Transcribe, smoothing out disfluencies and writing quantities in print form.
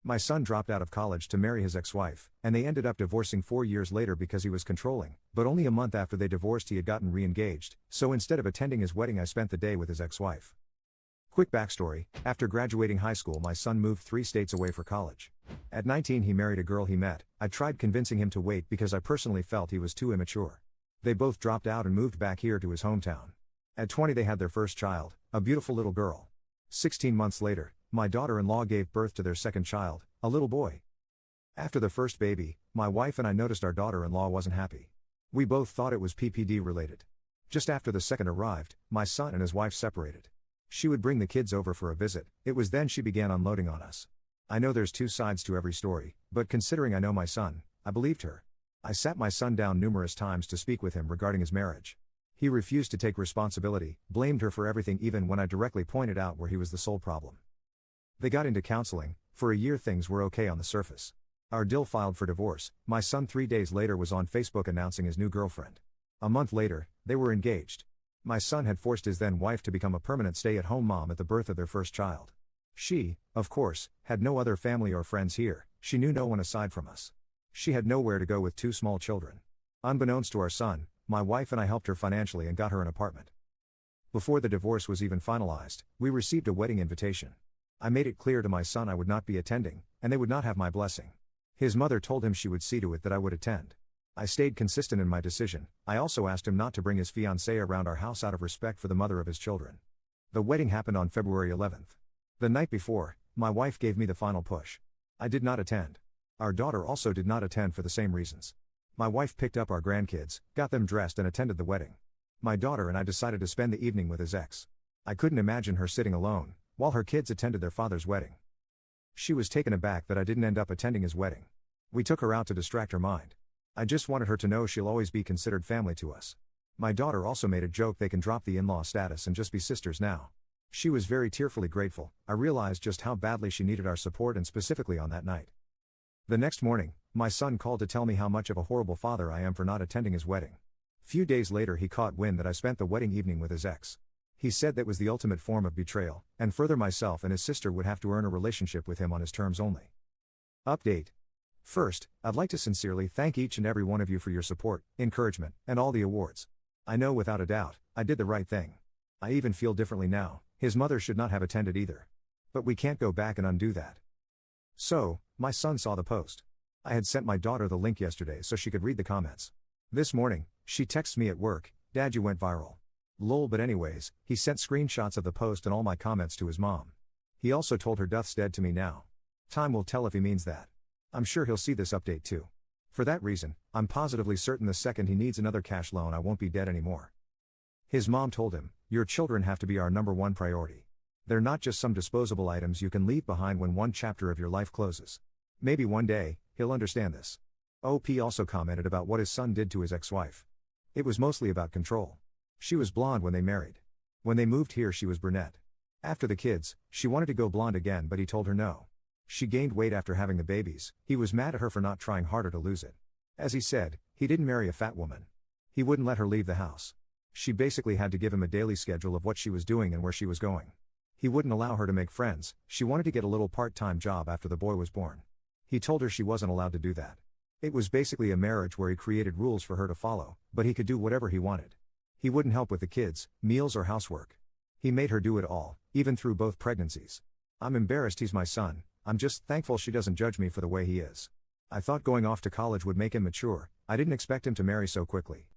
My son dropped out of college to marry his ex-wife, and they ended up divorcing 4 years later because he was controlling, but only a month after they divorced he had gotten re-engaged, so instead of attending his wedding I spent the day with his ex-wife. Quick backstory, after graduating high school my son moved 3 states away for college. At 19 he married a girl he met. I tried convincing him to wait because I personally felt he was too immature. They both dropped out and moved back here to his hometown. At 20 they had their first child, a beautiful little girl. 16 months later, my daughter-in-law gave birth to their second child, a little boy. After the first baby, my wife and I noticed our daughter-in-law wasn't happy. We both thought it was PPD related. Just after the second arrived, my son and his wife separated. She would bring the kids over for a visit. It was then she began unloading on us. I know there's 2 sides to every story, but considering I know my son, I believed her. I sat my son down numerous times to speak with him regarding his marriage. He refused to take responsibility, blamed her for everything even when I directly pointed out where he was the sole problem. They got into counseling. For a year things were okay on the surface. Our Dill filed for divorce. My son 3 days later was on Facebook announcing his new girlfriend. A month later, they were engaged. My son had forced his then wife to become a permanent stay-at-home mom at the birth of their first child. She, of course, had no other family or friends here. She knew no one aside from us. She had nowhere to go with 2 small children. Unbeknownst to our son, my wife and I helped her financially and got her an apartment. Before the divorce was even finalized, we received a wedding invitation. I made it clear to my son I would not be attending, and they would not have my blessing. His mother told him she would see to it that I would attend. I stayed consistent in my decision. I also asked him not to bring his fiancée around our house out of respect for the mother of his children. The wedding happened on February 11th. The night before, my wife gave me the final push. I did not attend. Our daughter also did not attend for the same reasons. My wife picked up our grandkids, got them dressed and attended the wedding. My daughter and I decided to spend the evening with his ex. I couldn't imagine her sitting alone while her kids attended their father's wedding. She was taken aback that I didn't end up attending his wedding. We took her out to distract her mind. I just wanted her to know she'll always be considered family to us. My daughter also made a joke they can drop the in-law status and just be sisters now. She was very tearfully grateful. I realized just how badly she needed our support and specifically on that night. The next morning, my son called to tell me how much of a horrible father I am for not attending his wedding. Few days later he caught wind that I spent the wedding evening with his ex. He said that was the ultimate form of betrayal, and further myself and his sister would have to earn a relationship with him on his terms only. Update. First, I'd like to sincerely thank each and every one of you for your support, encouragement, and all the awards. I know without a doubt, I did the right thing. I even feel differently now. His mother should not have attended either. But we can't go back and undo that. So, my son saw the post. I had sent my daughter the link yesterday so she could read the comments. This morning, she texts me at work, "Dad, you went viral." Lol, but anyways, he sent screenshots of the post and all my comments to his mom. He also told her Duth's dead to me now. Time will tell if he means that. I'm sure he'll see this update too. For that reason, I'm positively certain the second he needs another cash loan I won't be dead anymore. His mom told him, "Your children have to be our #1 priority. They're not just some disposable items you can leave behind when one chapter of your life closes." Maybe one day, he'll understand this. OP also commented about what his son did to his ex-wife. It was mostly about control. She was blonde when they married. When they moved here she was brunette. After the kids, she wanted to go blonde again but he told her no. She gained weight after having the babies. He was mad at her for not trying harder to lose it. As he said, he didn't marry a fat woman. He wouldn't let her leave the house. She basically had to give him a daily schedule of what she was doing and where she was going. He wouldn't allow her to make friends. She wanted to get a little part-time job after the boy was born. He told her she wasn't allowed to do that. It was basically a marriage where he created rules for her to follow, but he could do whatever he wanted. He wouldn't help with the kids, meals or housework. He made her do it all, even through both pregnancies. I'm embarrassed he's my son. I'm just thankful she doesn't judge me for the way he is. I thought going off to college would make him mature. I didn't expect him to marry so quickly.